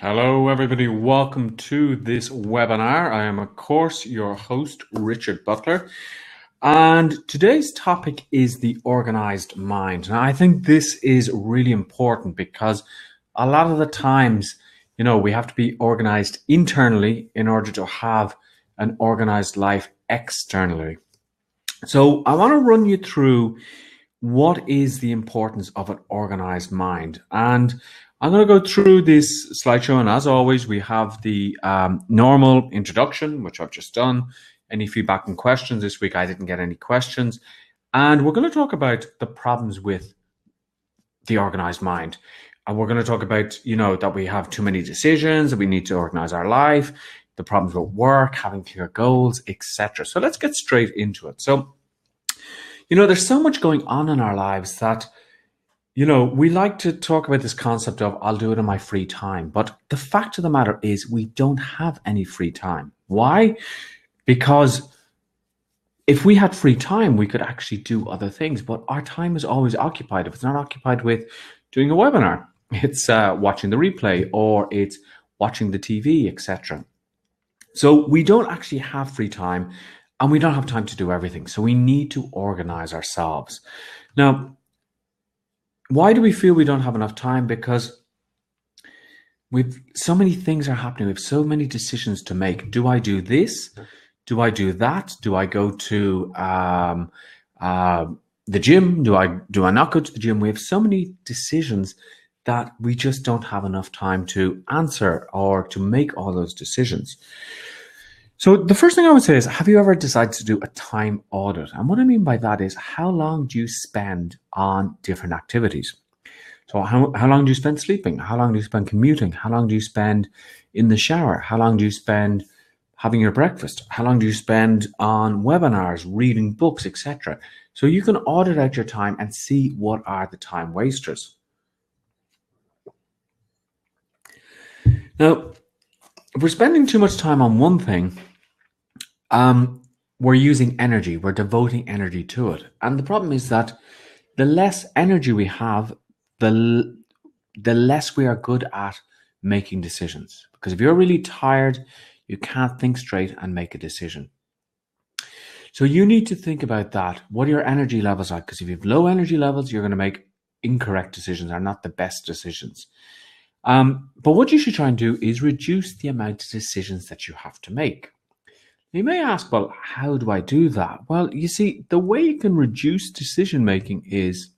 Hello, everybody. Welcome to this webinar. I am, of course, your host, Richard Butler. And today's topic is the organized mind. And I think this is really important because a lot of the times, we have to be organized internally in order to have an organized life externally. So I want to run you through what is the importance of an organized mind. And I'm going to go through this slideshow, and as always, we have the normal introduction, which I've just done. Any feedback and questions this week? I didn't get any questions. And we're going to talk about the problems with the organized mind. And we're going to talk about, that we have too many decisions, that we need to organize our life, the problems with work, having clear goals, etc. So let's get straight into it. So, there's so much going on in our lives that we like to talk about this concept of I'll do it in my free time. But the fact of the matter is we don't have any free time. Why? Because if we had free time, we could actually do other things. But our time is always occupied. If it's not occupied with doing a webinar, it's watching the replay or it's watching the TV, etc. So we don't actually have free time and we don't have time to do everything. So we need to organize ourselves. Now, why do we feel we don't have enough time? Because we've so many things are happening. We have so many decisions to make. Do I do this? Do I do that? Do I go to the gym? Do I not go to the gym? We have so many decisions that we just don't have enough time to answer or to make all those decisions. So the first thing I would say is, have you ever decided to do a time audit? And what I mean by that is, how long do you spend on different activities? So how long do you spend sleeping? How long do you spend commuting? How long do you spend in the shower? How long do you spend having your breakfast? How long do you spend on webinars, reading books, etc.? So you can audit out your time and see what are the time wasters. Now, if we're spending too much time on one thing, we're using energy, we're devoting energy to it. And the problem is that the less energy we have, the less we are good at making decisions. Because if you're really tired, you can't think straight and make a decision. So you need to think about that. What are your energy levels like? Because if you have low energy levels, you're going to make incorrect decisions, are not the best decisions. But what you should try and do is reduce the amount of decisions that you have to make. You may ask, well, how do I do that? Well, you see, the way you can reduce decision making is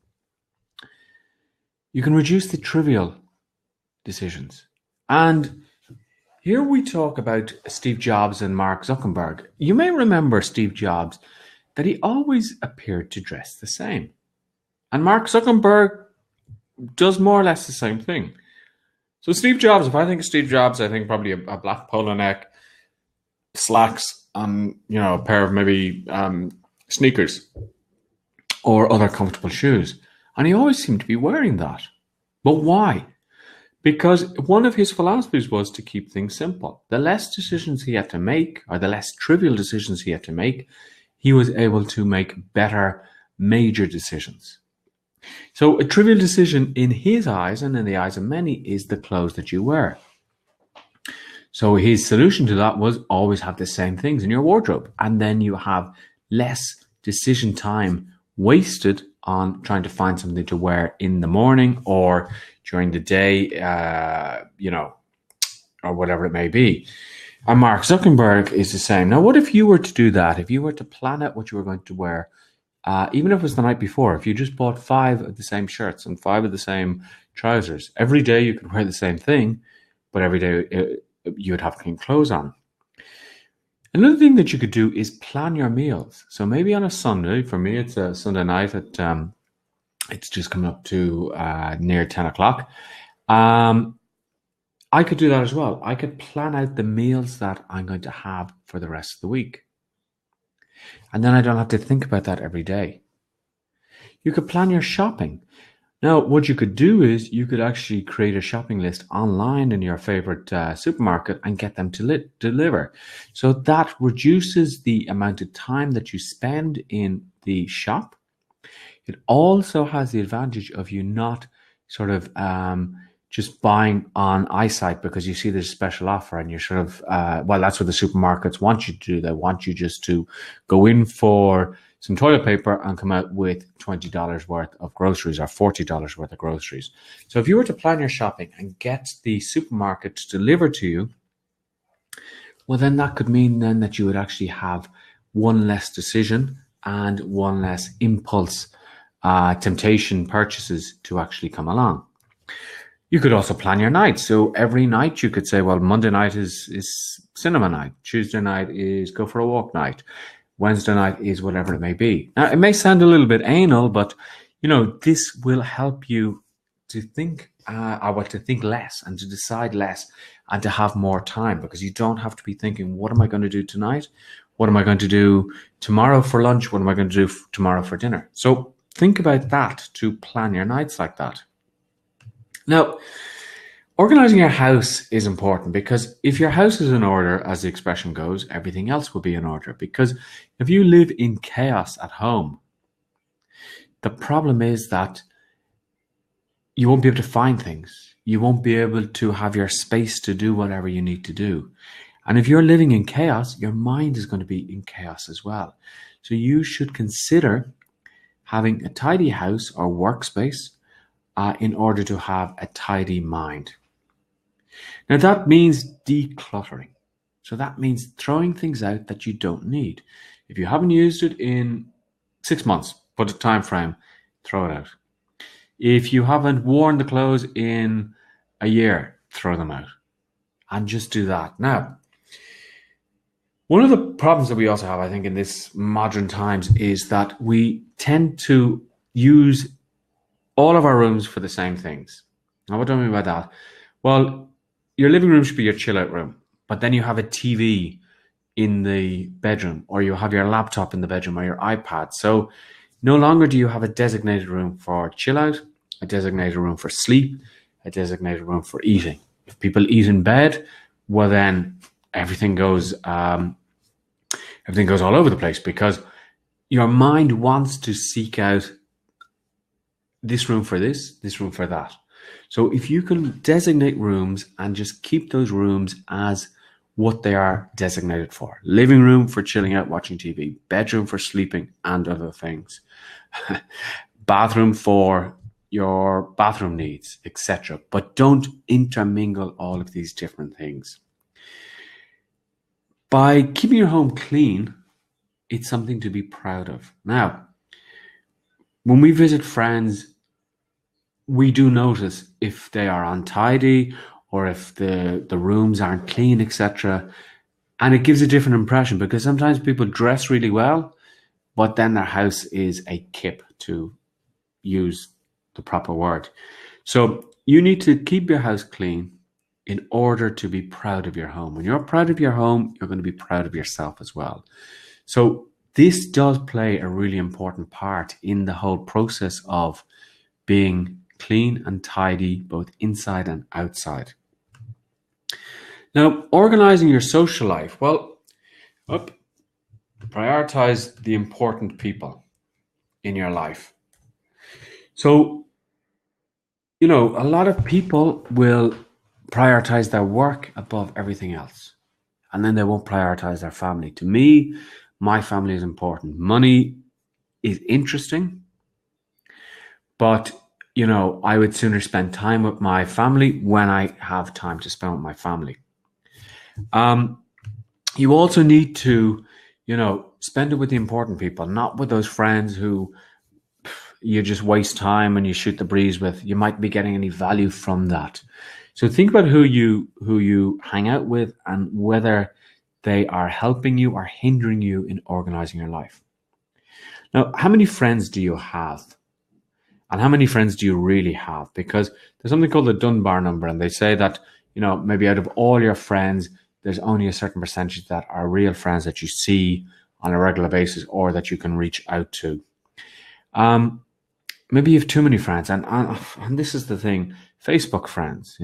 you can reduce the trivial decisions. And here we talk about Steve Jobs and Mark Zuckerberg. You may remember Steve Jobs, that he always appeared to dress the same. And Mark Zuckerberg does more or less the same thing. So Steve Jobs, if I think of Steve Jobs, I think probably a black polo neck, slacks, a pair of maybe sneakers or other comfortable shoes. And he always seemed to be wearing that. But why? Because one of his philosophies was to keep things simple. The less decisions he had to make, or the less trivial decisions he had to make, he was able to make better major decisions. So a trivial decision in his eyes and in the eyes of many is the clothes that you wear. So his solution to that was always have the same things in your wardrobe. And then you have less decision time wasted on trying to find something to wear in the morning or during the day, or whatever it may be. And Mark Zuckerberg is the same. Now, what if you were to do that? If you were to plan out what you were going to wear, even if it was the night before, if you just bought 5 of the same shirts and 5 of the same trousers, every day you could wear the same thing, but every day you would have clean clothes on. Another thing that you could do is plan your meals. So maybe on a Sunday, for me, it's a Sunday night at, it's just coming up to near 10 o'clock. I could do that as well. I could plan out the meals that I'm going to have for the rest of the week. And then I don't have to think about that every day. You could plan your shopping. Now, what you could do is you could actually create a shopping list online in your favorite supermarket and get them to deliver. So that reduces the amount of time that you spend in the shop. It also has the advantage of you not sort of just buying on eyesight because you see there's a special offer and you're sort of, well, that's what the supermarkets want you to do. They want you just to go in for some toilet paper and come out with $20 worth of groceries or $40 worth of groceries. So if you were to plan your shopping and get the supermarket to deliver to you, well, then that could mean then that you would actually have one less decision and one less impulse temptation purchases to actually come along. You could also plan your night. So every night you could say, well, Monday night is cinema night. Tuesday night is go for a walk night. Wednesday night is whatever it may be. Now, it may sound a little bit anal, but, this will help you to think, to think less and to decide less and to have more time, because you don't have to be thinking, what am I going to do tonight? What am I going to do tomorrow for lunch? What am I going to do tomorrow for dinner? So think about that to plan your nights like that. Now, organizing your house is important, because if your house is in order, as the expression goes, everything else will be in order. Because if you live in chaos at home, the problem is that you won't be able to find things. You won't be able to have your space to do whatever you need to do. And if you're living in chaos, your mind is going to be in chaos as well. So you should consider having a tidy house or workspace in order to have a tidy mind. Now that means decluttering. So that means throwing things out that you don't need. If you haven't used it in 6 months, put a time frame, throw it out. If you haven't worn the clothes in a year, throw them out. And just do that. Now, one of the problems that we also have, I think, in this modern times is that we tend to use all of our rooms for the same things. Now, what do I mean by that? Well, your living room should be your chill out room, but then you have a TV in the bedroom, or you have your laptop in the bedroom, or your iPad. So no longer do you have a designated room for chill out, a designated room for sleep, a designated room for eating. If people eat in bed, well then everything goes all over the place, because your mind wants to seek out this room for this room for that. So if you can designate rooms and just keep those rooms as what they are designated for: living room for chilling out, watching TV, bedroom for sleeping and other things, bathroom for your bathroom needs, etc. But don't intermingle all of these different things. By keeping your home clean, it's something to be proud of. Now, when we visit friends, we do notice if they are untidy or if the rooms aren't clean, etc. And it gives a different impression, because sometimes people dress really well, but then their house is a kip, to use the proper word. So you need to keep your house clean in order to be proud of your home. When you're proud of your home, you're going to be proud of yourself as well. So this does play a really important part in the whole process of being clean and tidy, both inside and outside. Now, organizing your social life. Well, prioritize the important people in your life. So, a lot of people will prioritize their work above everything else, and then they won't prioritize their family. To me, my family is important. Money is interesting, but I would sooner spend time with my family when I have time to spend with my family. You also need to, spend it with the important people, not with those friends who you just waste time and you shoot the breeze with. You might be getting any value from that. So think about who you hang out with and whether they are helping you or hindering you in organizing your life. Now, how many friends do you have? And how many friends do you really have? Because there's something called the Dunbar number, and they say that, maybe out of all your friends, there's only a certain percentage that are real friends that you see on a regular basis or that you can reach out to. Maybe you have too many friends, and this is the thing, Facebook friends,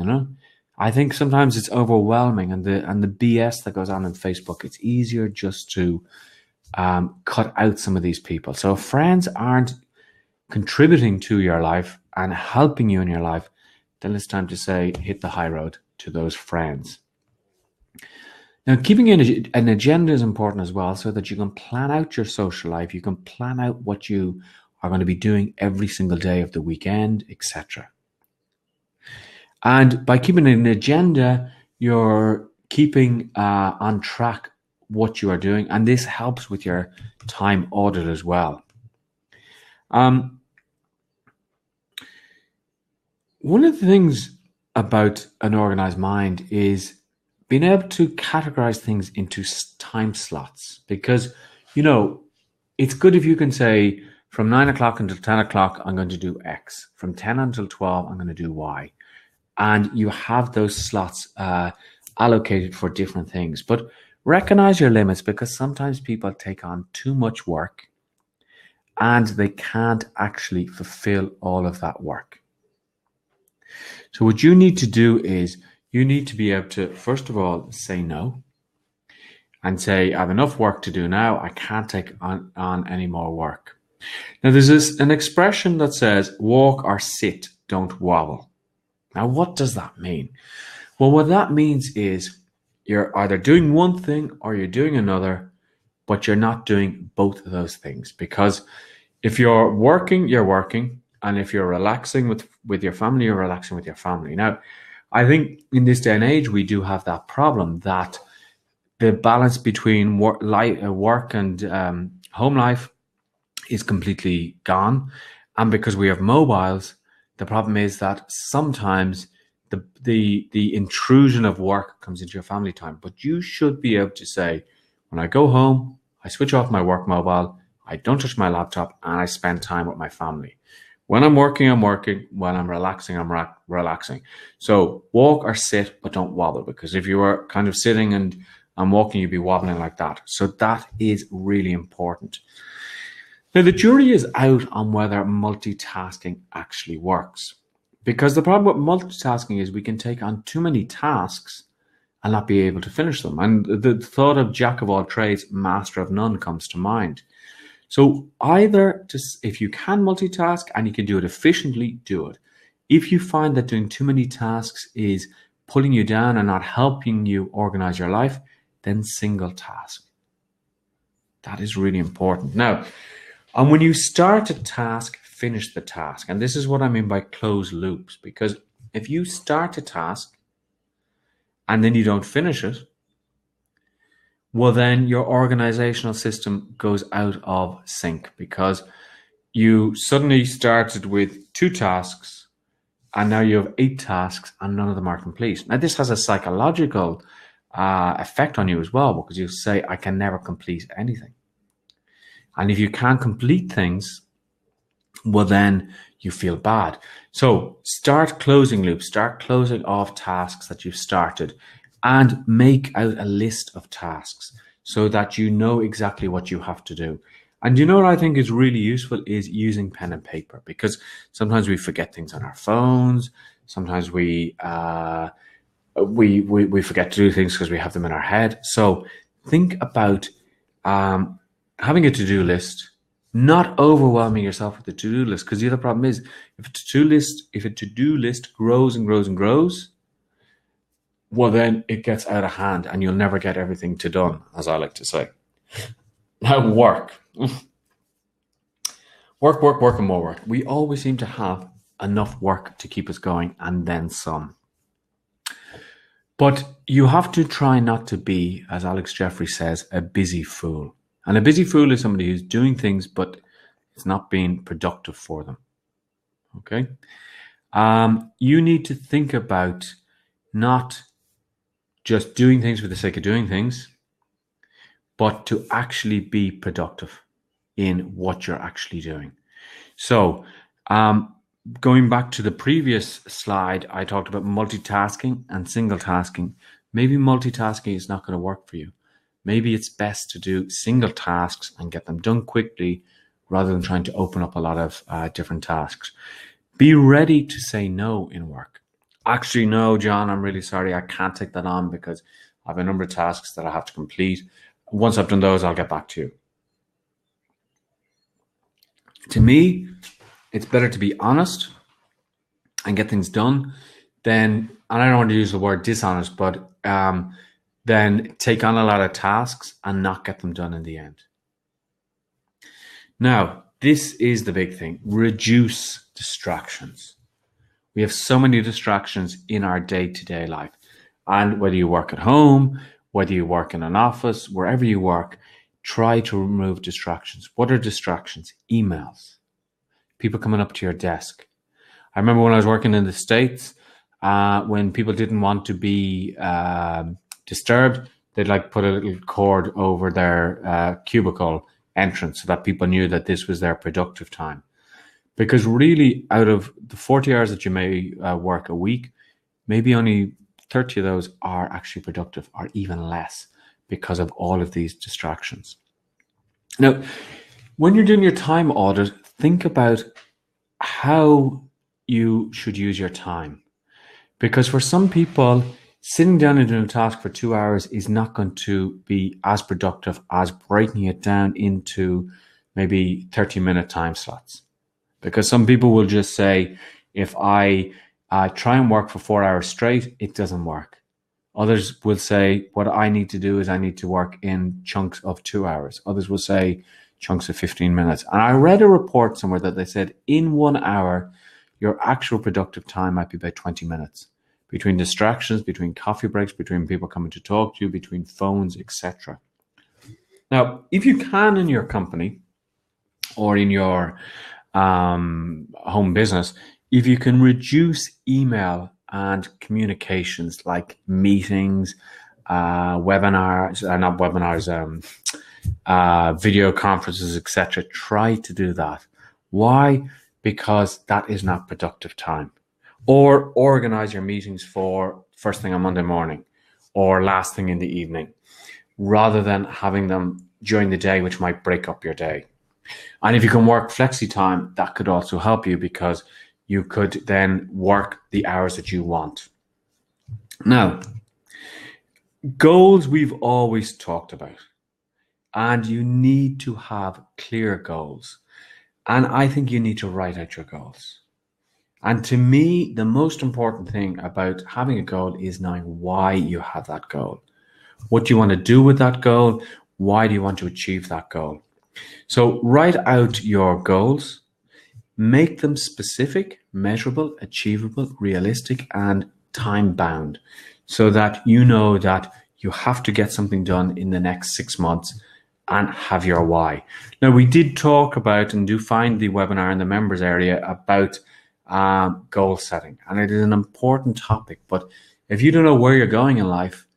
I think sometimes it's overwhelming, and the BS that goes on in Facebook, it's easier just to cut out some of these people. So if friends aren't contributing to your life and helping you in your life, then it's time to say, hit the high road to those friends. Now, keeping an agenda is important as well, so that you can plan out your social life. You can plan out what you are going to be doing every single day of the weekend, etc. And by keeping an agenda, you're keeping on track what you are doing, and this helps with your time audit as well. One of the things about an organized mind is being able to categorize things into time slots, because, you know, it's good if you can say from 9 o'clock until 10 o'clock, I'm going to do X. From 10 until 12, I'm going to do Y. And you have those slots allocated for different things. But recognize your limits, because sometimes people take on too much work and they can't actually fulfill all of that work. So what you need to do is you need to be able to, first of all, say no and say, I have enough work to do now. I can't take on any more work. Now, there's an expression that says, walk or sit, don't wobble. Now, what does that mean? Well, what that means is you're either doing one thing or you're doing another, but you're not doing both of those things. Because if you're working, you're working. And if you're relaxing with your family, you're relaxing with your family. Now, I think in this day and age, we do have that problem that the balance between work and home life is completely gone. And because we have mobiles, the problem is that sometimes the intrusion of work comes into your family time. But you should be able to say, when I go home, I switch off my work mobile, I don't touch my laptop, and I spend time with my family. When I'm working, I'm working. When I'm relaxing, I'm relaxing. So walk or sit, but don't wobble, because if you were kind of sitting and walking, you'd be wobbling like that. So that is really important. Now, the jury is out on whether multitasking actually works, because the problem with multitasking is we can take on too many tasks and not be able to finish them. And the thought of jack of all trades, master of none comes to mind. So either if you can multitask and you can do it efficiently, do it. If you find that doing too many tasks is pulling you down and not helping you organize your life, then single task. That is really important. Now, and when you start a task, finish the task. And this is what I mean by closed loops, because if you start a task and then you don't finish it, well, then your organizational system goes out of sync, because you suddenly started with 2 tasks and now you have 8 tasks and none of them are complete. Now, this has a psychological effect on you as well, because you say, I can never complete anything. And if you can't complete things, well, then you feel bad. So start closing loops, start closing off tasks that you've started, and make out a list of tasks so that you know exactly what you have to do. And you know what I think is really useful is using pen and paper, because sometimes we forget things on our phones. Sometimes we forget to do things because we have them in our head. So think about having a to-do list, not overwhelming yourself with the to-do list, because the other problem is if a to-do list grows and grows and grows, well, then it gets out of hand and you'll never get everything done, as I like to say. Now, work, and more work. We always seem to have enough work to keep us going and then some. But you have to try not to be, as Alex Jeffrey says, a busy fool. And a busy fool is somebody who's doing things, but it's not being productive for them. Okay? You need to think about not just doing things for the sake of doing things, but to actually be productive in what you're actually doing. So going back to the previous slide, I talked about multitasking and single tasking. Maybe multitasking is not going to work for you. Maybe it's best to do single tasks and get them done quickly rather than trying to open up a lot of different tasks. Be ready to say no in work. Actually, no, John, I'm really sorry. I can't take that on because I have a number of tasks that I have to complete. Once I've done those, I'll get back to you. To me, it's better to be honest and get things done, then, and I don't want to use the word dishonest, but then take on a lot of tasks and not get them done in the end. Now, this is the big thing. Reduce distractions. We have so many distractions in our day-to-day life. And whether you work at home, whether you work in an office, wherever you work, try to remove distractions. What are distractions? Emails, people coming up to your desk. I remember when I was working in the States, when people didn't want to be disturbed, they'd like put a little cord over their cubicle entrance so that people knew that this was their productive time. Because really, out of the 40 hours that you may work a week, maybe only 30 of those are actually productive, or even less, because of all of these distractions. Now, when you're doing your time audit, think about how you should use your time. Because for some people, sitting down and doing a task for 2 hours is not going to be as productive as breaking it down into maybe 30-minute time slots. Because some people will just say, if I try and work for 4 hours straight, it doesn't work. Others will say, what I need to do is I need to work in chunks of 2 hours. Others will say chunks of 15 minutes. And I read a report somewhere that they said in 1 hour, your actual productive time might be about 20 minutes. Between distractions, between coffee breaks, between people coming to talk to you, between phones, etc. Now, if you can in your company or in your home business, if you can reduce email and communications like meetings, webinars, not webinars, video conferences, etc., try to do that. Why? Because that is not productive time. Or organize your meetings for first thing on Monday morning or last thing in the evening, rather than having them during the day, which might break up your day. And if you can work flexi time, that could also help you, because you could then work the hours that you want. Now, goals we've always talked about, and you need to have clear goals. And I think you need to write out your goals. And to me, the most important thing about having a goal is knowing why you have that goal. What do you want to do with that goal? Why do you want to achieve that goal? So write out your goals, make them specific, measurable, achievable, realistic, and time-bound, so that you know that you have to get something done in the next 6 months and have your why. Now, we did talk about, and do find the webinar in the members area about goal setting, and it is an important topic. But if you don't know where you're going in life,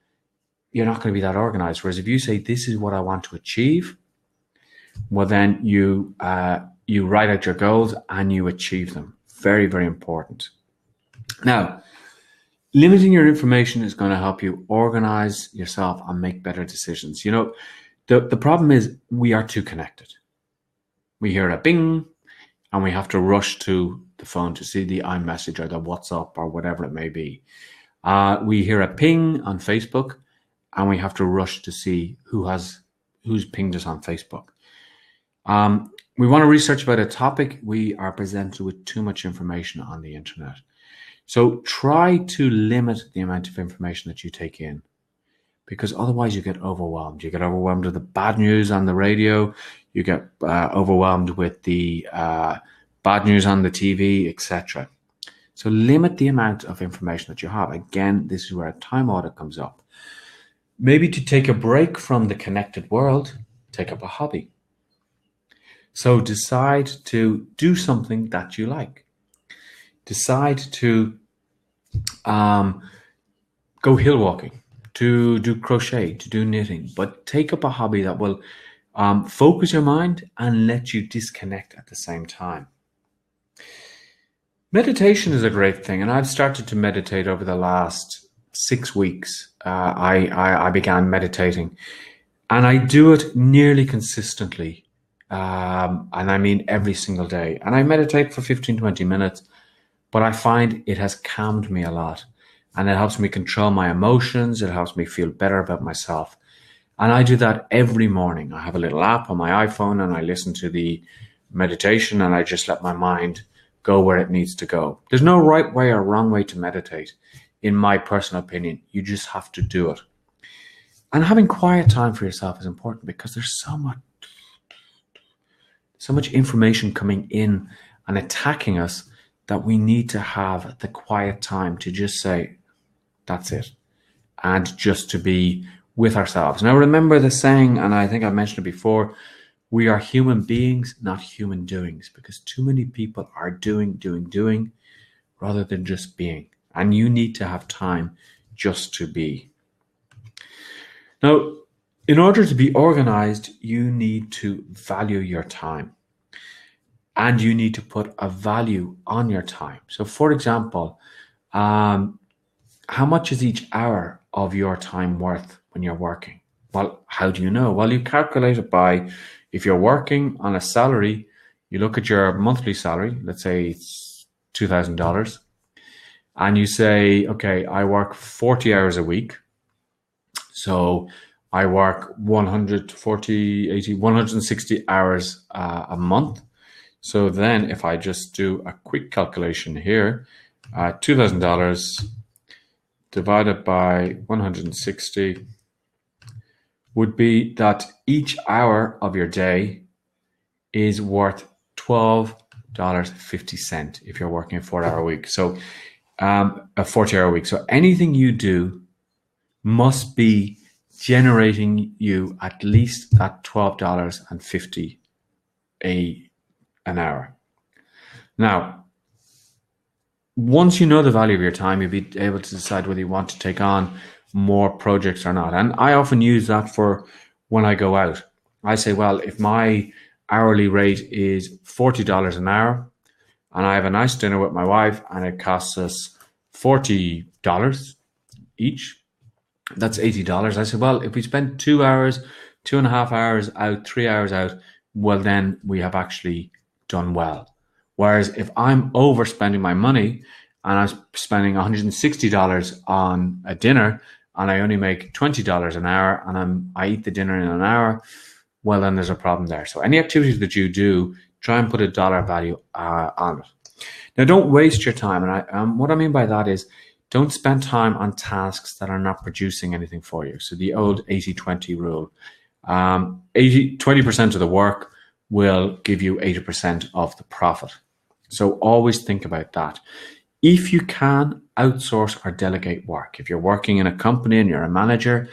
you're not going to be that organized. Whereas if you say, this is what I want to achieve, well, then you write out your goals and you achieve them. Very, very important. Now, limiting your information is going to help you organize yourself and make better decisions. You know, the problem is we are too connected. We hear a bing and we have to rush to the phone to see the iMessage or the WhatsApp or whatever it may be. We hear a ping on Facebook and we have to rush to see who's pinged us on Facebook. We want to research about a topic. We are presented with too much information on the internet. So try to limit the amount of information that you take in, because otherwise you get overwhelmed. You get overwhelmed with the bad news on the radio. You get overwhelmed with the bad news on the TV, etc. So limit the amount of information that you have. Again, this is where a time audit comes up. Maybe to take a break from the connected world, take up a hobby. So decide to do something that you like. Decide to go hill walking, to do crochet, to do knitting, but take up a hobby that will focus your mind and let you disconnect at the same time. Meditation is a great thing, and I've started to meditate over the last 6 weeks. I began meditating, and I do it nearly consistently. And I mean every single day. And I meditate for 15-20 minutes, but I find it has calmed me a lot, and it helps me control my emotions. It helps me feel better about myself. And I do that every morning. I have a little app on my iPhone and I listen to the meditation and I just let my mind go where it needs to go. There's no right way or wrong way to meditate, in my personal opinion. You just have to do it. And having quiet time for yourself is important because there's so much information coming in and attacking us that we need to have the quiet time to just say, that's it. And just to be with ourselves. Now, remember the saying, and I think I mentioned it before, we are human beings, not human doings, because too many people are doing, rather than just being. And you need to have time just to be. Now, in order to be organized, you need to value your time. And you need to put a value on your time. So, for example, how much is each hour of your time worth when you're working? Well, how do you know? Well, you calculate it by, if you're working on a salary, you look at your monthly salary, let's say it's $2,000, and you say, okay, I work 40 hours a week. So I work 160 hours a month. So then if I just do a quick calculation here, $2,000 divided by 160 would be that each hour of your day is worth $12.50 if you're working a 4-hour week. So a 40-hour week. So anything you do must be generating you at least that $12.50 an hour. Now, once you know the value of your time, you'll be able to decide whether you want to take on more projects or not. And I often use that for when I go out. I say, well, if my hourly rate is $40 an hour and I have a nice dinner with my wife and it costs us $40 each, that's $80. I said, well, if we spend 2 hours, 2.5 hours out, 3 hours out, well, then we have actually done well. Whereas if I'm overspending my money and I'm spending $160 on a dinner and I only make $20 an hour and I eat the dinner in an hour, well, then there's a problem there. So any activities that you do, try and put a dollar value on it. Now, don't waste your time. And what I mean by that is don't spend time on tasks that are not producing anything for you. So the old 80-20 rule, 20% of the work will give you 80% of the profit. So always think about that. If you can, outsource or delegate work. If you're working in a company and you're a manager,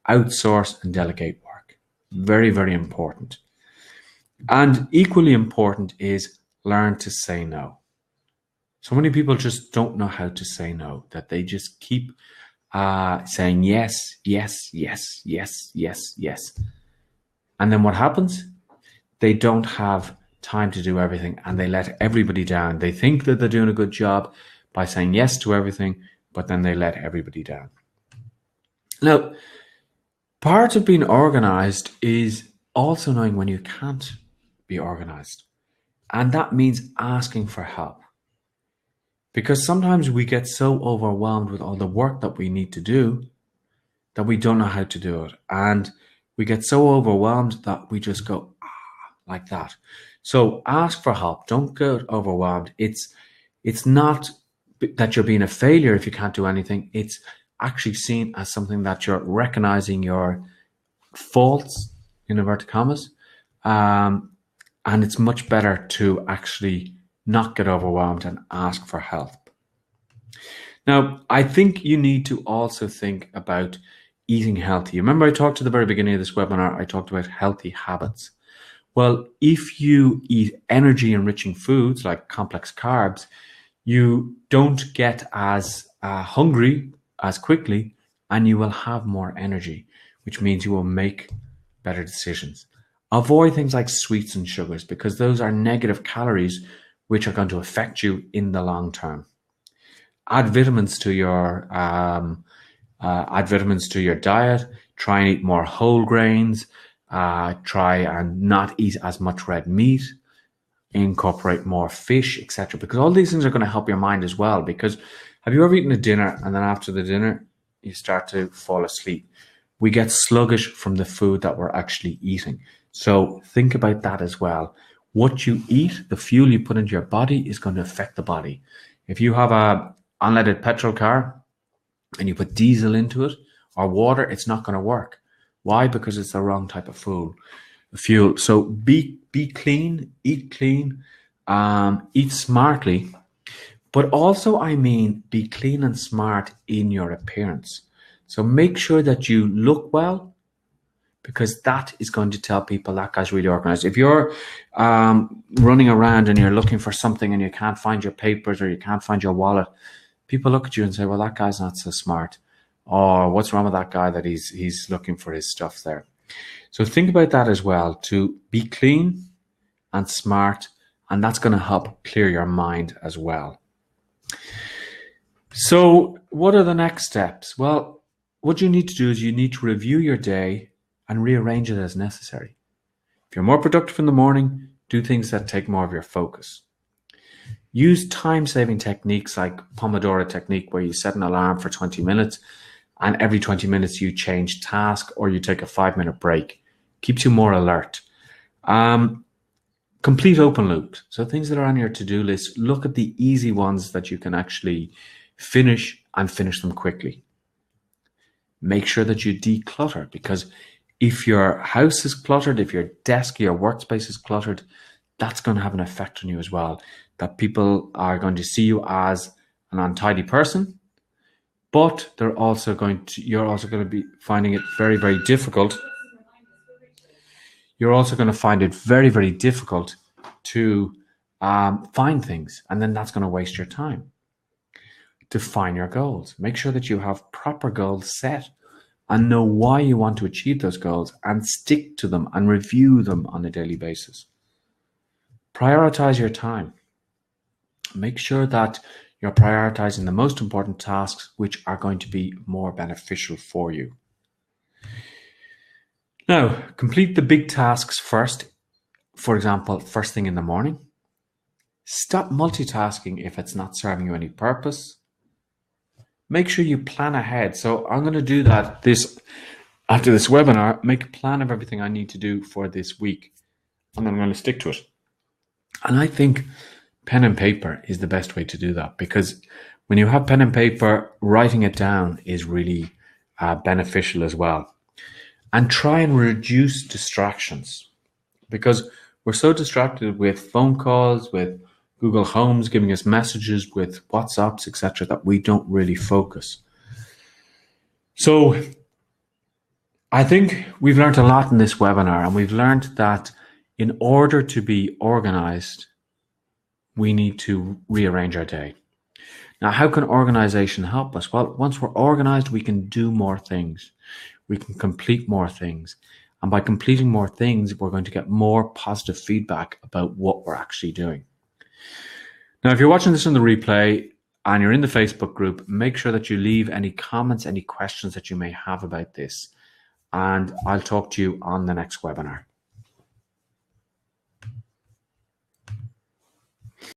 outsource and delegate work. Very, very important. And equally important is learn to say no. So many people just don't know how to say no, that they just keep saying yes, yes, yes, yes, yes, yes. And then what happens? They don't have time to do everything and they let everybody down. They think that they're doing a good job by saying yes to everything, but then they let everybody down. Now, part of being organized is also knowing when you can't be organized. And that means asking for help. Because sometimes we get so overwhelmed with all the work that we need to do that we don't know how to do it. And we get so overwhelmed that we just go, like that. So ask for help. Don't get overwhelmed. It's not that you're being a failure if you can't do anything. It's actually seen as something that you're recognizing your faults, in inverted commas. And it's much better to actually not get overwhelmed and ask for help. Now, I think you need to also think about eating healthy. Remember I talked at the very beginning of this webinar, I talked about healthy habits. Well, if you eat energy-enriching foods like complex carbs, you don't get as hungry as quickly and you will have more energy, which means you will make better decisions. Avoid things like sweets and sugars because those are negative calories which are going to affect you in the long term. Add vitamins to your diet. Try and eat more whole grains. Try and not eat as much red meat. Incorporate more fish, etc. Because all these things are going to help your mind as well. Because have you ever eaten a dinner and then after the dinner you start to fall asleep? We get sluggish from the food that we're actually eating. So think about that as well. What you eat, the fuel you put into your body is going to affect the body. If you have a unleaded petrol car and you put diesel into it or water, it's not going to work. Why? Because it's the wrong type of fuel. So be clean, eat smartly, but also, I mean, be clean and smart in your appearance. So make sure that you look well, because that is going to tell people that guy's really organized. If you're running around and you're looking for something and you can't find your papers or you can't find your wallet, people look at you and say, well, that guy's not so smart. Or what's wrong with that guy that he's looking for his stuff there? So think about that as well, to be clean and smart, and that's going to help clear your mind as well. So what are the next steps? Well, what you need to do is you need to review your day and rearrange it as necessary. If you're more productive in the morning, do things that take more of your focus. Use time-saving techniques like Pomodoro technique, where you set an alarm for 20 minutes and every 20 minutes you change task or you take a 5-minute break. Keeps you more alert. Complete open loop. So things that are on your to-do list, look at the easy ones that you can actually finish and finish them quickly. Make sure that you declutter, because if your house is cluttered, if your desk, your workspace is cluttered, that's going to have an effect on you as well. That people are going to see you as an untidy person, but you're also going to be finding it very, very difficult. You're also going to find it very, very difficult to find things, and then that's going to waste your time. Define your goals. Make sure that you have proper goals set and know why you want to achieve those goals, and stick to them and review them on a daily basis. Prioritize your time. Make sure that you're prioritizing the most important tasks which are going to be more beneficial for you. Now, complete the big tasks first. For example, first thing in the morning. Stop multitasking if it's not serving you any purpose. Make sure you plan ahead. So I'm going to do that after this webinar, make a plan of everything I need to do for this week, and I'm going to stick to it. And I think pen and paper is the best way to do that, because when you have pen and paper, writing it down is really beneficial as well. And try and reduce distractions, because we're so distracted with phone calls, with Google Homes giving us messages, with WhatsApps, etc., that we don't really focus. So I think we've learned a lot in this webinar, and we've learned that in order to be organized, we need to rearrange our day. Now, how can organization help us? Well, once we're organized, we can do more things. We can complete more things. And by completing more things, we're going to get more positive feedback about what we're actually doing. Now, if you're watching this on the replay and you're in the Facebook group, make sure that you leave any comments, any questions that you may have about this. And I'll talk to you on the next webinar.